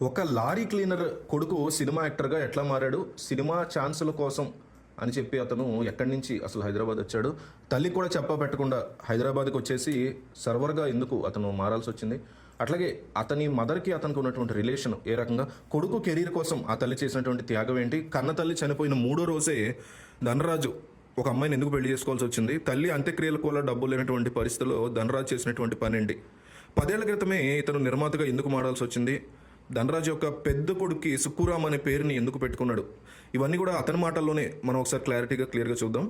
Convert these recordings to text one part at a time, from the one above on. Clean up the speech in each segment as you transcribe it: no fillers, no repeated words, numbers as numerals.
ఒక lorry cleaner కొడుకు cinema యాక్టర్గా ఎట్లా మారాడు, సినిమా ఛాన్సుల కోసం అని చెప్పి అతను ఎక్కడి నుంచి అసలు హైదరాబాద్ వచ్చాడు, తల్లి కూడా పెట్టకుండా హైదరాబాద్కి వచ్చేసి సర్వర్గా ఎందుకు అతను మారాల్సి వచ్చింది, అట్లాగే అతని మదర్కి అతనికి ఉన్నటువంటి రిలేషన్ ఏ రకంగా, కొడుకు కెరీర్ కోసం ఆ తల్లి చేసినటువంటి త్యాగం ఏంటి, కన్న తల్లి చనిపోయిన 3వ రోజే ధనరాజు ఒక అమ్మాయిని ఎందుకు పెళ్లి చేసుకోవాల్సి వచ్చింది, తల్లి అంత్యక్రియలకు కూడా డబ్బులు లేనటువంటి పరిస్థితుల్లో ధనరాజు చేసినటువంటి పని ఏంటి, 10 ఏళ్ల క్రితమే ఇతను నిర్మాతగా ఎందుకు మారాల్సి వచ్చింది, ధనరాజు యొక్క పెద్ద కొడుక్కి సుక్కురామ్ అనే పేరుని ఎందుకు పెట్టుకున్నాడు, ఇవన్నీ కూడా అతని మాటల్లోనే మనం ఒకసారి క్లియర్గా చూద్దాం.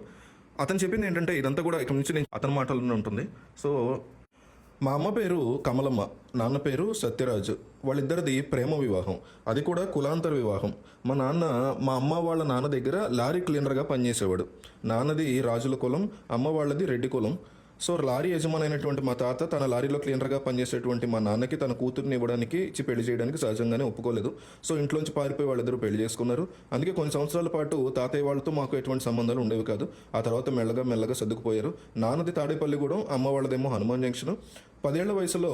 అతను చెప్పింది ఏంటంటే ఇదంతా కూడా ఇక్కడ నుంచి నేను అతని మాటల్లోనే ఉంటుంది. సో మా అమ్మ పేరు కమలమ్మ, నాన్న పేరు సత్యరాజు. వాళ్ళిద్దరిది ప్రేమ వివాహం, అది కూడా కులాంతర వివాహం. మా నాన్న మా అమ్మ వాళ్ళ నాన్న దగ్గర లారీ క్లీనర్గా పనిచేసేవాడు. నాన్నది రాజుల కులం, అమ్మ వాళ్ళది రెడ్డి కులం. సో లారీ యజమాని అయినటువంటి మా తాత తన లారీలో క్లీనర్గా పనిచేసేటువంటి మా నాన్నకి తన కూతుర్ని ఇవ్వడానికి ఇచ్చి పెళ్లి చేయడానికి సహజంగానే ఒప్పుకోలేదు. సో ఇంట్లోంచి పారిపోయి వాళ్ళిద్దరూ పెళ్లి చేసుకున్నారు. అందుకే కొన్ని సంవత్సరాల పాటు తాతయ్య వాళ్ళతో మాకు ఎటువంటి సంబంధాలు ఉండేవి కాదు. ఆ తర్వాత మెల్లగా సర్దుకుపోయారు. నాన్నది తాడేపల్లిగూడెం, అమ్మ వాళ్ళదేమో హనుమాన్ జంక్షన్. 10 ఏళ్ల వయసులో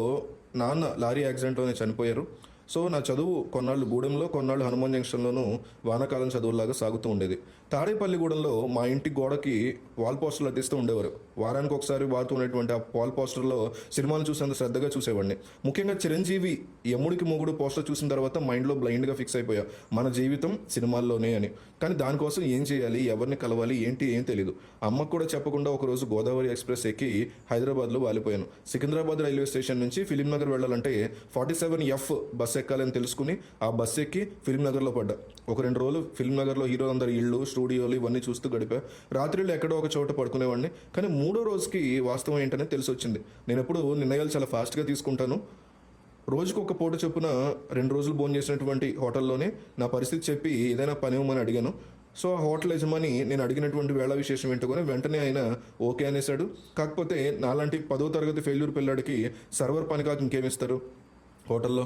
నాన్న లారీ యాక్సిడెంట్లోనే చనిపోయారు. సో నా చదువు కొన్నాళ్ళు గూడెంలో, కొన్నాళ్ళు హనుమాన్ జంక్షన్లోనూ వానాకాలం చదువులాగా సాగుతూ ఉండేది. తాడేపల్లిగూడెంలో మా ఇంటి గోడకి వాల్ పోస్టర్లు అతిస్తూ ఉండేవారు. వారానికి ఒకసారి వాడుతూ ఉన్నటువంటి ఆ వాల్ పోస్టర్లో సినిమాలు చూసేంత శ్రద్ధగా చూసేవాడిని. ముఖ్యంగా చిరంజీవి యముడికి మొగుడు పోస్టర్ చూసిన తర్వాత మైండ్లో బ్లైండ్గా ఫిక్స్ అయిపోయా, మన జీవితం సినిమాల్లోనే అని. కానీ దానికోసం ఏం చేయాలి, ఎవరిని కలవాలి, ఏం తెలియదు. అమ్మకు కూడా చెప్పకుండా ఒకరోజు గోదావరి ఎక్స్ప్రెస్ ఎక్కి హైదరాబాద్లో వాలిపోయాను. సికింద్రాబాద్ రైల్వే స్టేషన్ నుంచి ఫిలిం నగర్ వెళ్ళాలంటే 47F బస్ ఎక్కాలని తెలుసుకుని ఆ బస్ ఎక్కి ఫిలిం నగర్లో పడ్డా. ఒక 2 రోజులు ఫిలిం నగర్లో హీరో అందరి ఇళ్ళు, స్టూడియోలు ఇవన్నీ చూస్తూ గడిపా. రాత్రిళ్ళు ఎక్కడో ఒక చోట పడుకునేవాడిని. కానీ 3వ రోజుకి వాస్తవం ఏంటనే తెలిసి వచ్చింది. నేను ఎప్పుడు నిర్ణయాలు చాలా ఫాస్ట్గా తీసుకుంటాను. రోజుకు ఒక పూట చొప్పున 2 రోజులు భోజనం చేసినటువంటి హోటల్లోనే నా పరిస్థితి చెప్పి ఏదైనా పని ఇవ్వమని అడిగాను. సో ఆ హోటల్ యజమాని నేను అడిగినటువంటి వేళ విశేషం ఏంటో వెంటనే ఆయన ఓకే అనేసాడు. కాకపోతే నాలాంటి 10వ తరగతి ఫెయిల్యూర్ పిల్లాడికి సర్వర్ పని కాక ఇంకేమిస్తారు హోటల్లో.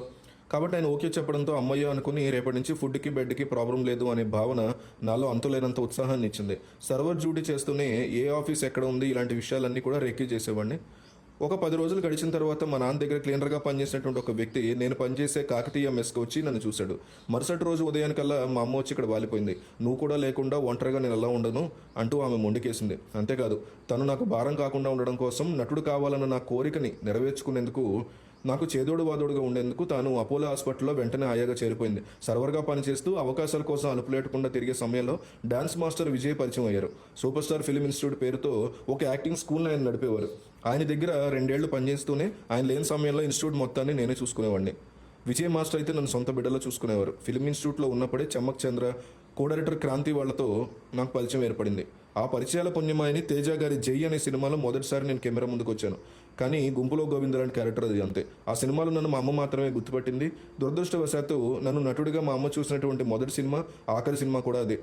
కాబట్టి ఆయన ఓకే చెప్పడంతో అమ్మయ్య అనుకుని రేపటి నుంచి ఫుడ్కి బెడ్కి ప్రాబ్లం లేదు అనే భావన నాలో అంతులేనంత ఉత్సాహాన్ని ఇచ్చింది. సర్వర్ డ్యూటీ చేస్తూనే ఏ ఆఫీస్ ఎక్కడ ఉంది ఇలాంటి విషయాలన్నీ కూడా రెక్కి చేసేవాడిని. ఒక 10 రోజులు గడిచిన తర్వాత మా నాన్న దగ్గర క్లీనర్గా పనిచేసినటువంటి ఒక వ్యక్తి నేను పనిచేసే కాకతీయ మెస్కి వచ్చి నన్ను చూశాడు. మరుసటి రోజు ఉదయానికల్లా మా అమ్మ వచ్చి ఇక్కడ వాలిపోయింది. నువ్వు కూడా లేకుండా ఒంటరిగా నేను ఎలా ఉండను అంటూ ఆమె మొండికేసింది. అంతేకాదు, తను నాకు భారం కాకుండా ఉండడం కోసం, నటుడు కావాలన్న నా కోరికని నెరవేర్చుకునేందుకు, నాకు చేదోడు వాదోడుగా ఉండేందుకు తాను అపోలో హాస్పిటల్లో వెంటనే ఆయాగా చేరిపోయింది. సర్వర్గా పనిచేస్తూ అవకాశాల కోసం అలుపులేటకుండా తిరిగే సమయంలో డాన్స్ మాస్టర్ విజయ్ పరిచయం అయ్యారు. సూపర్ స్టార్ ఫిలిం ఇన్స్టిట్యూట్ పేరుతో ఒక యాక్టింగ్ స్కూల్ని ఆయన నడిపేవారు. ఆయన దగ్గర 2 ఏళ్లు పనిచేస్తూనే ఆయన లేని సమయంలో ఇన్స్టిట్యూట్ మొత్తాన్ని నేనే చూసుకునేవాడిని. విజయ్ మాస్టర్ అయితే నన్ను సొంత బిడ్డలో చూసుకునేవారు. ఫిలిం ఇన్స్టిట్యూట్లో ఉన్నప్పుడే చమ్మక్ చంద్ర, కో డైరెక్టర్ క్రాంతి వాళ్లతో నాకు పరిచయం ఏర్పడింది. ఆ పరిచయాల పుణ్యమాయని తేజ గారి జై అనే సినిమాలో మొదటిసారి నేను కెమెరా ముందుకు వచ్చాను. కానీ గుంపులో గోవింద లాంటి క్యారెక్టర్ అది అంతే. ఆ సినిమాలో నన్ను మా అమ్మ మాత్రమే గుర్తుపట్టింది. దురదృష్టవశాత్తు నన్ను నటుడిగా మా అమ్మ చూసినటువంటి మొదటి సినిమా, ఆఖరి సినిమా కూడా అదే.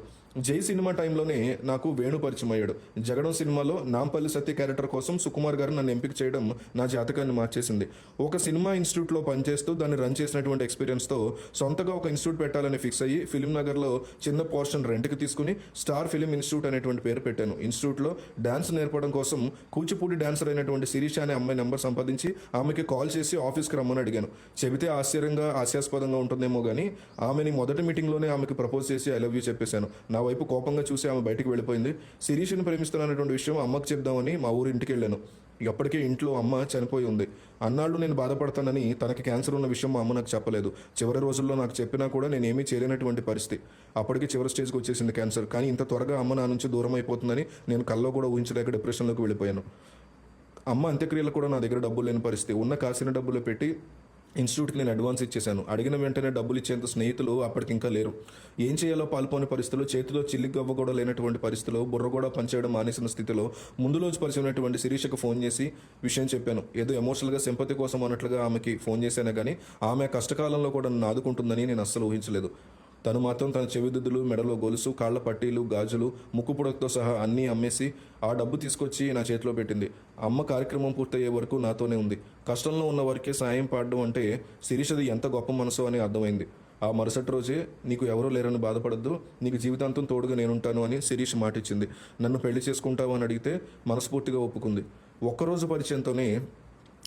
జై సినిమా టైంలోనే నాకు వేణు పరిచయం అయ్యాడు. జగడం సినిమాలో నాంపల్లి సత్య క్యారెక్టర్ కోసం సుకుమార్ గారు నన్ను ఎంపిక చేయడం నా జాతకాన్ని మార్చేసింది. ఒక సినిమా ఇన్స్టిట్యూట్లో పనిచేస్తూ దాన్ని రన్ చేసినటువంటి ఎక్స్పీరియన్స్తో సొంతగా ఒక ఇన్స్టిట్యూట్ పెట్టాలని ఫిక్స్ అయ్యి ఫిలిం నగర్లో చిన్న పోర్షన్ రెంట్కి తీసుకుని స్టార్ ఫిలిం ఇన్స్టిట్యూట్ అనేటువంటి పేరు పెట్టాను. ఇన్స్టిట్యూట్లో డాన్స్ నేర్పడం కోసం కూచిపూడి డాన్సర్ అయినటువంటి శిరీష అనే అమ్మాయి నెంబర్ సంపాదించి ఆమెకి కాల్ చేసి ఆఫీస్కి రమ్మని అడిగాను. చెబితే హాస్యాస్పదంగా ఉంటుందేమో కానీ ఆమెని మొదటి మీటింగ్లోనే ఆమెకి ప్రపోజ్ చేసి ఐ లవ్ యూ చెప్పేశాను. నా వైపు కోపంగా చూసి ఆమె బయటికి వెళ్ళిపోయింది. శిరీషని ప్రేమిస్తున్నటువంటి విషయం అమ్మకి చెప్దామని మా ఊరి ఇంటికి వెళ్ళాను. అప్పటికే ఇంట్లో అమ్మ చనిపోయి ఉంది. అన్నాళ్ళు నేను బాధపడతానని తనకి క్యాన్సర్ ఉన్న విషయం మా అమ్మ నాకు చెప్పలేదు. చివరి రోజుల్లో నాకు చెప్పినా కూడా నేనేమీ చేయలేనటువంటి పరిస్థితి. అప్పటికి చివరి స్టేజ్కి వచ్చేసింది క్యాన్సర్. కానీ ఇంత త్వరగా అమ్మ నా నుంచి దూరం అయిపోతుందని నేను కల్లో కూడా ఊహించలేక డిప్రెషన్లోకి వెళ్ళిపోయాను. అమ్మ అంత్యక్రియలు కూడా నా దగ్గర డబ్బులు లేని పరిస్థితి. ఉన్న కాసిన డబ్బులు పెట్టి ఇన్స్టిట్యూట్కి నేను అడ్వాన్స్ ఇచ్చేశాను. అడిగిన వెంటనే డబ్బులు ఇచ్చేంత స్నేహితులు అప్పటికి ఇంకా లేరు. ఏం చేయాలో పాల్పోని పరిస్థితులు, చేతిలో చిల్లిగవ్వ కూడా లేనటువంటి పరిస్థితులు, బుర్ర కూడా పనిచేయడం మానేసిన స్థితిలో ముందు రోజు పరిచయమైనటువంటి శిరీషకు ఫోన్ చేసి విషయం చెప్పాను. ఏదో ఎమోషనల్గా సింపతి కోసం అన్నట్లుగా ఆమెకి ఫోన్ చేశానే కానీ ఆమె కష్టకాలంలో కూడా నన్ను ఆదుకుంటుందని నేను అస్సలు ఊహించలేదు. తను మాత్రం తన చెవిదిద్దులు, మెడలో గొలుసు, కాళ్ల పట్టీలు, గాజులు, ముక్కు పుడకతో సహా అన్నీ అమ్మేసి ఆ డబ్బు తీసుకొచ్చి నా చేతిలో పెట్టింది. అమ్మ కార్యక్రమం పూర్తయ్యే వరకు నాతోనే ఉంది. కష్టంలో ఉన్న వారికే సాయం పాడడం అంటే శిరీషది ఎంత గొప్ప మనసు అని అర్థమైంది. ఆ మరుసటి రోజే నీకు ఎవరూ లేరని బాధపడద్దు, నీకు జీవితాంతం తోడుగా నేనుంటాను అని శిరీష్ మాటిచ్చింది. నన్ను పెళ్లి చేసుకుంటావు అని అడిగితే మనస్ఫూర్తిగా ఒప్పుకుంది. ఒక్కరోజు పరిచయంతోనే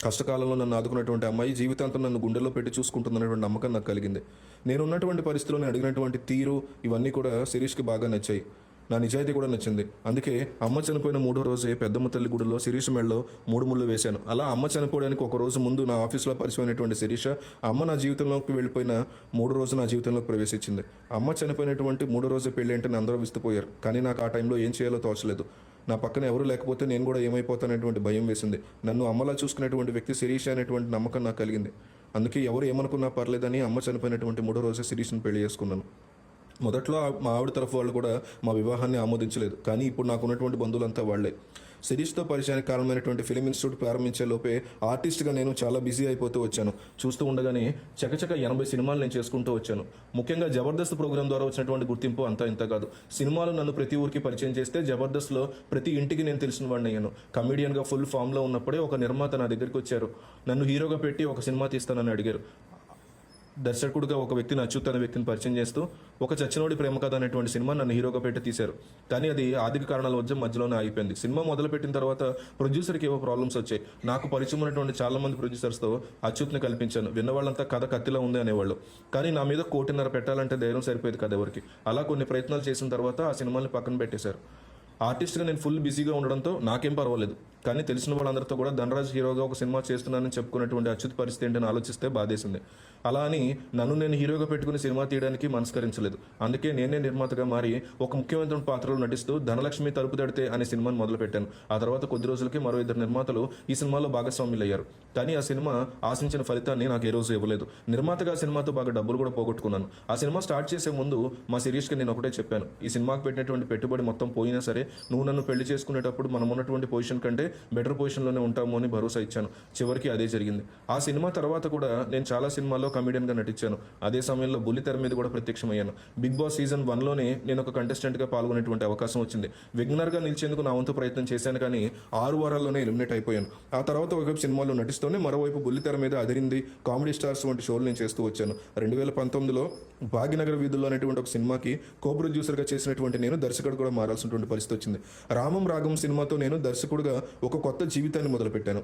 కష్టకాలంలో నన్ను ఆదుకున్నటువంటి అమ్మాయి జీవితాంతం నన్ను గుండెల్లో పెట్టి చూసుకుంటుందనేటువంటి నమ్మకం నాకు కలిగింది. నేను ఉన్నటువంటి పరిస్థితుల్లో నేను అడిగినటువంటి తీరు ఇవన్నీ కూడా శిరీష్కి బాగా నచ్చాయి. నా నిజాయితీ కూడా నచ్చింది. అందుకే అమ్మ చనిపోయిన 3వ రోజే పెద్దమ్మ తల్లి గుడిలో శిరీష్ మెడలో 3 ముళ్ళు వేశాను. అలా అమ్మ చనిపోవడానికి ఒక రోజు ముందు నా ఆఫీస్లో పరిచయమైనటువంటి శిరీష అమ్మ నా జీవితంలోకి వెళ్ళిపోయిన 3 రోజు నా జీవితంలోకి ప్రవేశించింది. అమ్మ చనిపోయినటువంటి 3 రోజు పెళ్ళి అంటే అందరూ విస్తుపోయారు. కానీ నాకు ఆ టైంలో ఏం చేయాలో తోచలేదు. నా పక్కన ఎవరు లేకపోతే నేను కూడా ఏమైపోతానటువంటి భయం వేసింది. నన్ను అమ్మలా చూసుకునేటువంటి వ్యక్తి శిరీష అనేటువంటి నమ్మకం నాకు కలిగింది. అందుకే ఎవరు ఏమనుకున్నా పర్లేదని అమ్మ చనిపోయినటువంటి 3వ రోజే శిరీష్ని పెళ్లి చేసుకున్నాను. మొదట్లో మా ఆవిడ తరఫు వాళ్ళు కూడా మా వివాహాన్ని ఆమోదించలేదు. కానీ ఇప్పుడు నాకు ఉన్నటువంటి బంధువులంతా వాళ్లే. శిరీష్తో పరిచయానికి కారణమైనటువంటి ఫిలిం ఇన్స్టిట్యూట్ ప్రారంభించే లోపే ఆర్టిస్ట్గా నేను చాలా బిజీ అయిపోతూ వచ్చాను. చూస్తూ ఉండగానే చకచక 80 సినిమాలు నేను చేసుకుంటూ వచ్చాను. ముఖ్యంగా జబర్దస్త్ ప్రోగ్రాం ద్వారా వచ్చినటువంటి గుర్తింపు అంతా ఇంత కాదు. సినిమాలు నన్ను ప్రతి ఊరికి పరిచయం చేస్తే జబర్దస్త్లో ప్రతి ఇంటికి నేను తెలిసిన వాడిని అయ్యాను. కమెడియన్గా ఫుల్ ఫామ్లో ఉన్నప్పుడే ఒక నిర్మాత నా దగ్గరికి వచ్చారు. నన్ను హీరోగా పెట్టి ఒక సినిమా తీస్తానని అడిగారు. దర్శకుడిగా ఒక వ్యక్తిని అచ్యుత్ అనే వ్యక్తిని పరిచయం చేస్తూ ఒక చచ్చినోడి ప్రేమ కథ అనేటువంటి సినిమా నన్ను హీరోగా పెట్టి తీశారు. కానీ అది ఆర్థిక కారణాల వద్ద మధ్యలోనే ఆగిపోయింది. సినిమా మొదలుపెట్టిన తర్వాత ప్రొడ్యూసర్కి ఏవో ప్రాబ్లమ్స్ వచ్చాయి. నాకు పరిచయం ఉన్నటువంటి చాలా మంది ప్రొడ్యూసర్స్తో అచ్యుత్ని కల్పించాను. విన్నవాళ్ళంతా కథ కత్తిలా ఉంది అనేవాళ్ళు. కానీ నా మీద 1.5 కోటి పెట్టాలంటే ధైర్యం సరిపోయేది కదా ఎవరికి. అలా కొన్ని ప్రయత్నాలు చేసిన తర్వాత ఆ సినిమాని పక్కన పెట్టేశారు. ఆర్టిస్ట్గా నేను ఫుల్ బిజీగా ఉండడంతో నాకేం పర్వాలేదు. కానీ తెలిసిన వాళ్ళందరితో కూడా ధనరాజ్ హీరోగా ఒక సినిమా చేస్తున్నానని చెప్పుకున్నటువంటి అచ్యుత్ పరిస్థితి ఏంటని ఆలోచిస్తే బాధేసింది. అలా అని నన్ను నేను హీరోగా పెట్టుకుని సినిమా తీయడానికి మనస్కరించలేదు. అందుకే నేనే నిర్మాతగా మారి ఒక ముఖ్యమైన పాత్రలో నటిస్తూ ధనలక్ష్మి తలుపు తడితే అనే సినిమాని మొదలుపెట్టాను. ఆ తర్వాత కొద్ది రోజులకి మరో 2 నిర్మాతలు ఈ సినిమాలో భాగస్వామ్యులు అయ్యారు. కానీ ఆ సినిమా ఆశించిన ఫలితాన్ని నాకు ఏ రోజు ఇవ్వలేదు. నిర్మాతగా సినిమాతో బాగా డబ్బులు కూడా పోగొట్టుకున్నాను. ఆ సినిమా స్టార్ట్ చేసే ముందు మా శిరీష్కి నేను ఒకటే చెప్పాను, ఈ సినిమాకి పెట్టినటువంటి పెట్టుబడి మొత్తం పోయినా సరే నువ్వు నన్ను పెళ్లి చేసుకునేటప్పుడు మనం ఉన్నటువంటి పొజిషన్ కంటే బెటర్ పొజిషన్లోనే ఉంటాము అని భరోసా ఇచ్చాను. చివరికి అదే జరిగింది. ఆ సినిమా తర్వాత కూడా నేను చాలా సినిమాల్లో కమెడియన్గా నటించాను. అదే సమయంలో బుల్లితెర మీద కూడా ప్రత్యక్షమయ్యాను. బిగ్ బాస్ సీజన్ 1లోనే నేను ఒక కంటెస్టెంట్గా పాల్గొనేటువంటి అవకాశం వచ్చింది. విగ్నర్గా నిలిచేందుకు నా వంతు ప్రయత్నం చేశాను. కానీ 6 వారాల్లోనే ఎలిమినేట్ అయిపోయాను. ఆ తర్వాత ఒకవైపు సినిమాల్లో నటిస్తూనే మరోవైపు బుల్లితెర మీద అదిరింది, కామెడీ స్టార్స్ వంటి షోలు నేను చేస్తూ వచ్చాను. 2019లో భాగ్యనగర వీధుల్లో అనేటువంటి ఒక సినిమాకి కో ప్రొడ్యూసర్గా చేసినటువంటి నేను దర్శకుడు కూడా మారాల్సినటువంటి పరిస్థితి వచ్చింది. రామం రాగం సినిమాతో నేను దర్శకుడిగా ఒక కొత్త జీవితాన్ని మొదలుపెట్టాను.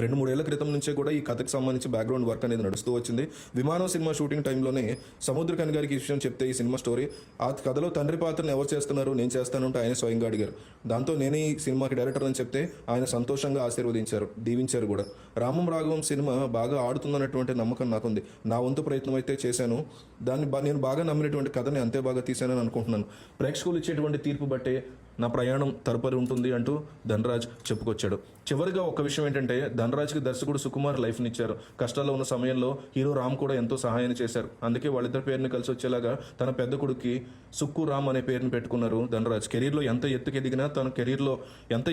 2-3 ఏళ్ల క్రితం నుంచే కూడా ఈ కథకు సంబంధించి బ్యాక్గ్రౌండ్ వర్క్ అనేది నడుస్తూ వచ్చింది. విమానం సినిమా షూటింగ్ టైంలోనే సముద్రకని గారికి ఈ విషయం చెప్తే ఈ సినిమా స్టోరీ ఆ కథలో తండ్రి పాత్రను ఎవరు చేస్తున్నారు, నేను చేస్తానంటే ఆయన స్వయంగా అడిగారు. దాంతో నేనే ఈ సినిమాకి డైరెక్టర్ అని చెప్తే ఆయన సంతోషంగా ఆశీర్వదించారు, దీవించారు కూడా. రామం రాఘవం సినిమా బాగా ఆడుతుందన్నటువంటి నమ్మకం నాకుంది. నా వంతు ప్రయత్నం అయితే చేశాను. దాన్ని నేను బాగా నమ్మినటువంటి కథని అంతే బాగా తీశానని అనుకుంటున్నాను. ప్రేక్షకులు ఇచ్చేటువంటి తీర్పు బట్టే నా ప్రయాణం తదుపరి ఉంటుంది అంటూ ధనరాజ్ చెప్పుకొచ్చాడు. చివరిగా ఒక విషయం ఏంటంటే, ధనరాజ్కి దర్శకుడు సుకుమార్ లైఫ్నిచ్చారు. కష్టాల్లో ఉన్న సమయంలో హీరో రామ్ కూడా ఎంతో సహాయాన్ని చేశారు. అందుకే వాళ్ళిద్దరి పేరుని కలిసి వచ్చేలాగా తన పెద్ద కొడుక్కి సుక్కు రామ్ అనే పేరుని పెట్టుకున్నారు ధనరాజ్. కెరీర్లో ఎంత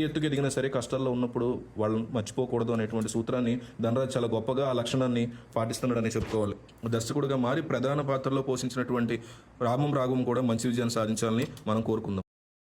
ఎత్తుకు ఎదిగినా సరే కష్టాల్లో ఉన్నప్పుడు వాళ్ళని మర్చిపోకూడదు అనేటువంటి సూత్రాన్ని ధనరాజ్ చాలా గొప్పగా ఆ లక్షణాన్ని పాటిస్తున్నాడని చెప్పుకోవాలి. దర్శకుడిగా మారి ప్రధాన పాత్రలో పోషించినటువంటి రామం రాఘవం కూడా మంచి విజయాన్ని సాధించాలని మనం కోరుకుందాం.